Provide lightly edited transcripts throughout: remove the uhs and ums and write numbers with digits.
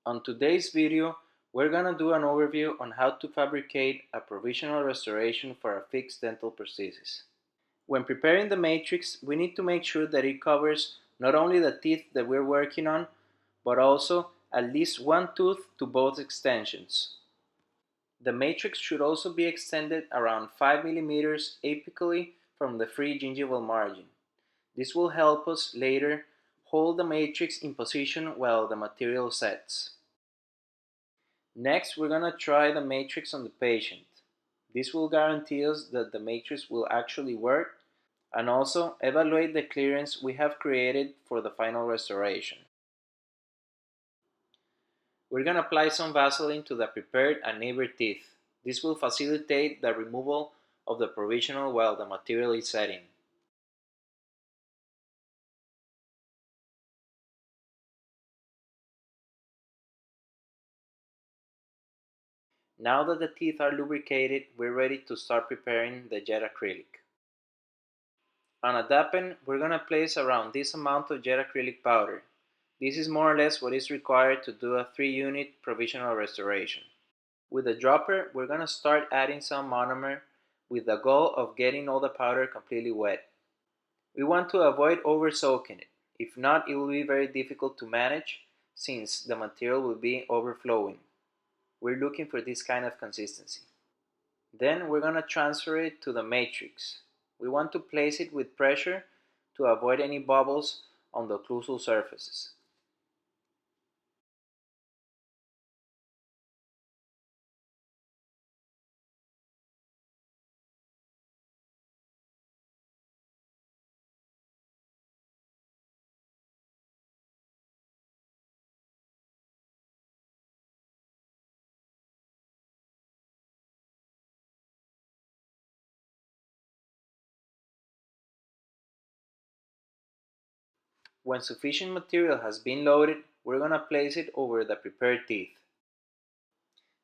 On today's video, we're gonna do an overview on how to fabricate a provisional restoration for a fixed dental prosthesis. When preparing the matrix, we need to make sure that it covers not only the teeth that we're working on, but also at least one tooth to both extensions. The matrix should also be extended around 5 mm apically from the free gingival margin. This will help us later hold the matrix in position while the material sets. Next, we're going to try the matrix on the patient. This will guarantee us that the matrix will actually work and also evaluate the clearance we have created for the final restoration. We're going to apply some Vaseline to the prepared and neighbor teeth. This will facilitate the removal of the provisional while the material is setting. Now that the teeth are lubricated, we're ready to start preparing the jet acrylic. On a dappen, we're going to place around this amount of jet acrylic powder. This is more or less what is required to do a 3-unit provisional restoration. With the dropper, we're going to start adding some monomer with the goal of getting all the powder completely wet. We want to avoid over-soaking it. If not, it will be very difficult to manage since the material will be overflowing. We're looking for this kind of consistency. Then we're going to transfer it to the matrix. We want to place it with pressure to avoid any bubbles on the occlusal surfaces. When sufficient material has been loaded, we're going to place it over the prepared teeth.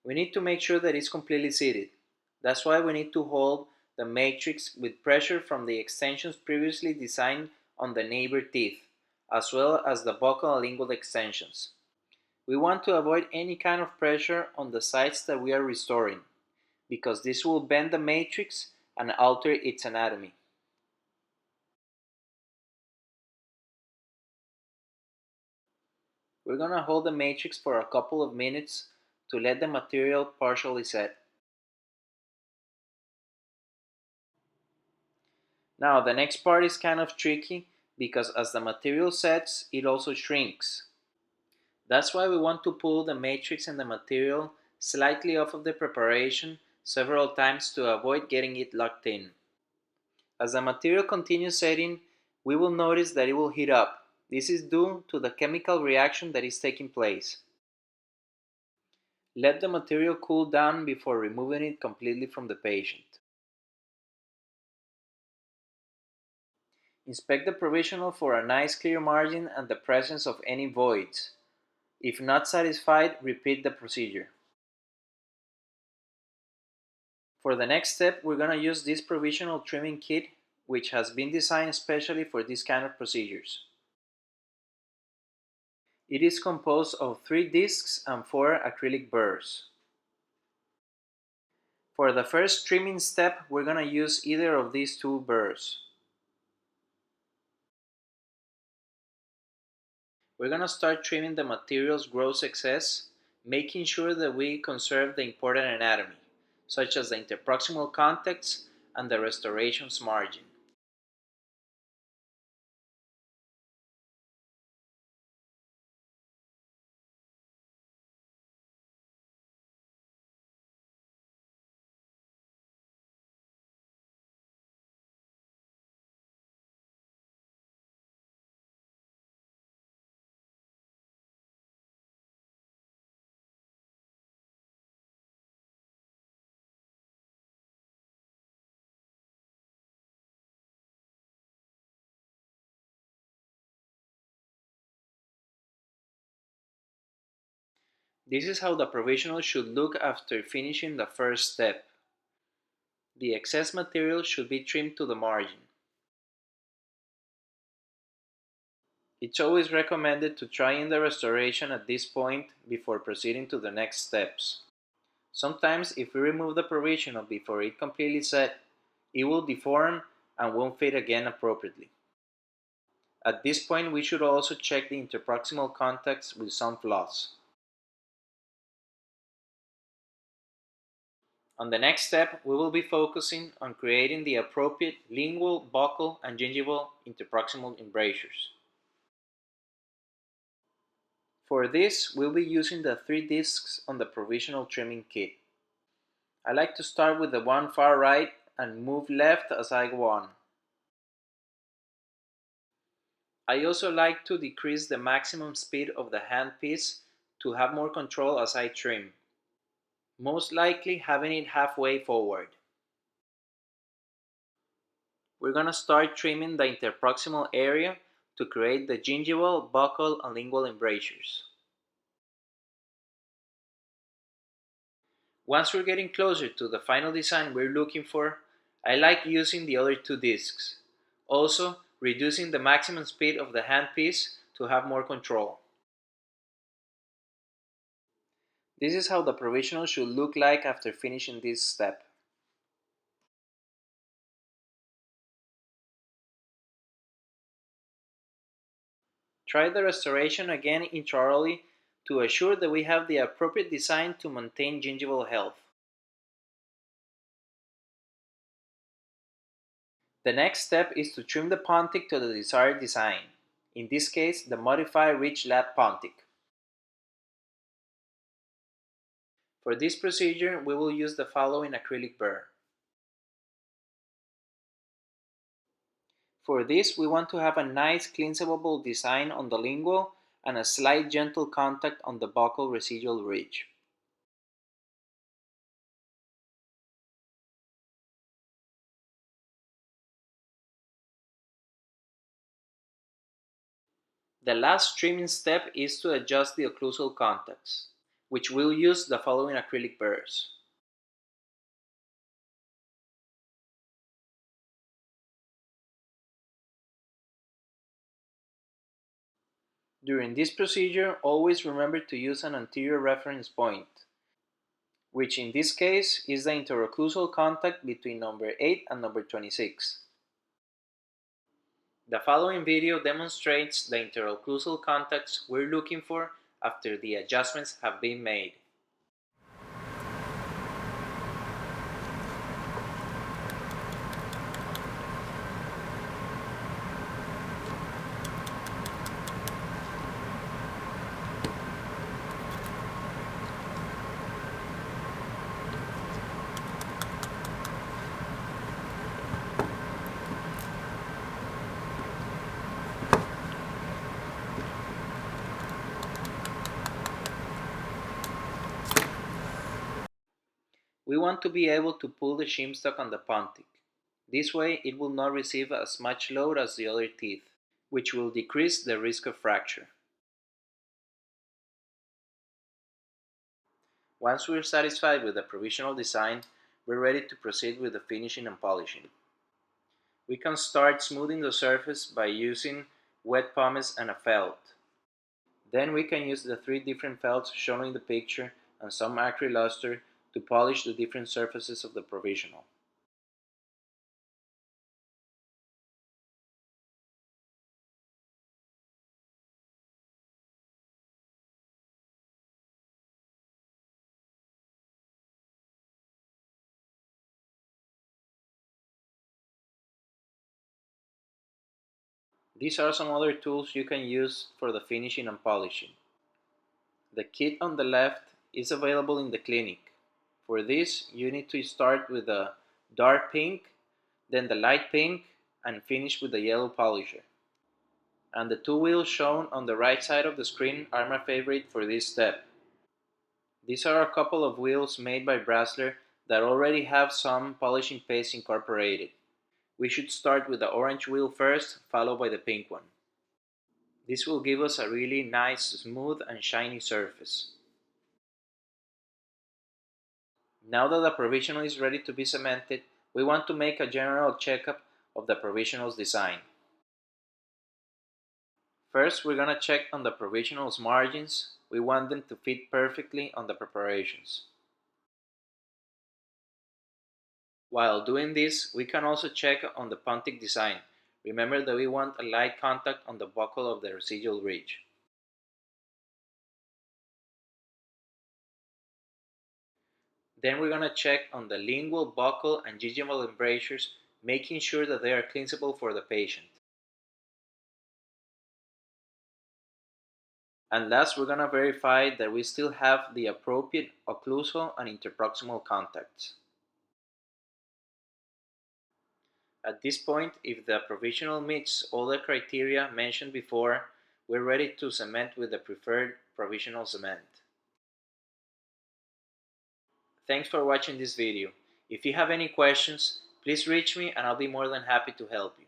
We need to make sure that it's completely seated. That's why we need to hold the matrix with pressure from the extensions previously designed on the neighbor teeth, as well as the buccal and lingual extensions. We want to avoid any kind of pressure on the sites that we are restoring, because this will bend the matrix and alter its anatomy. We're going to hold the matrix for a couple of minutes to let the material partially set. Now the next part is kind of tricky because as the material sets, it also shrinks. That's why we want to pull the matrix and the material slightly off of the preparation several times to avoid getting it locked in. As the material continues setting, we will notice that it will heat up. This is due to the chemical reaction that is taking place. Let the material cool down before removing it completely from the patient. Inspect the provisional for a nice clear margin and the presence of any voids. If not satisfied, repeat the procedure. For the next step, we're going to use this provisional trimming kit, which has been designed especially for this kind of procedures. It is composed of 3 discs and 4 acrylic burrs. For the first trimming step, we're going to use either of these 2 burrs. We're going to start trimming the material's gross excess, making sure that we conserve the important anatomy, such as the interproximal contacts and the restoration's margin. This is how the provisional should look after finishing the first step. The excess material should be trimmed to the margin. It's always recommended to try in the restoration at this point before proceeding to the next steps. Sometimes if we remove the provisional before it completely set, it will deform and won't fit again appropriately. At this point we should also check the interproximal contacts with some floss. On the next step, we will be focusing on creating the appropriate lingual, buccal, and gingival interproximal embrasures. For this, we'll be using the 3 discs on the provisional trimming kit. I like to start with the one far right and move left as I go on. I also like to decrease the maximum speed of the handpiece to have more control as I trim, most likely having it halfway forward. We're going to start trimming the interproximal area to create the gingival, buccal, and lingual embrasures. Once we're getting closer to the final design we're looking for, I like using the other 2 discs, also reducing the maximum speed of the handpiece to have more control. This is how the provisional should look like after finishing this step. Try the restoration again intraorally to assure that we have the appropriate design to maintain gingival health. The next step is to trim the Pontic to the desired design, in this case the modified ridge lap Pontic. For this procedure we will use the following acrylic burr. For this we want to have a nice cleansable design on the lingual and a slight gentle contact on the buccal residual ridge. The last trimming step is to adjust the occlusal contacts, which will use the following acrylic burrs. During this procedure, always remember to use an anterior reference point, which in this case is the interocclusal contact between number 8 and number 26. The following video demonstrates the interocclusal contacts we're looking for after the adjustments have been made. We want to be able to pull the shim stock on the Pontic. This way it will not receive as much load as the other teeth, which will decrease the risk of fracture. Once we're satisfied with the provisional design, we're ready to proceed with the finishing and polishing. We can start smoothing the surface by using wet pumice and a felt. Then we can use the 3 different felts shown in the picture and some acryluster to polish the different surfaces of the provisional. These are some other tools you can use for the finishing and polishing. The kit on the left is available in the clinic. For this, you need to start with the dark pink, then the light pink, and finish with the yellow polisher. And the 2 wheels shown on the right side of the screen are my favorite for this step. These are a couple of wheels made by Brasler that already have some polishing paste incorporated. We should start with the orange wheel first, followed by the pink one. This will give us a really nice, smooth and shiny surface. Now that the provisional is ready to be cemented, we want to make a general checkup of the provisional's design. First, we're going to check on the provisional's margins. We want them to fit perfectly on the preparations. While doing this, we can also check on the Pontic design. Remember that we want a light contact on the buccal of the residual ridge. Then we're going to check on the lingual, buccal, and gingival embrasures, making sure that they are cleansable for the patient. And last, we're going to verify that we still have the appropriate occlusal and interproximal contacts. At this point, if the provisional meets all the criteria mentioned before, we're ready to cement with the preferred provisional cement. Thanks for watching this video. If you have any questions, please reach me and I'll be more than happy to help you.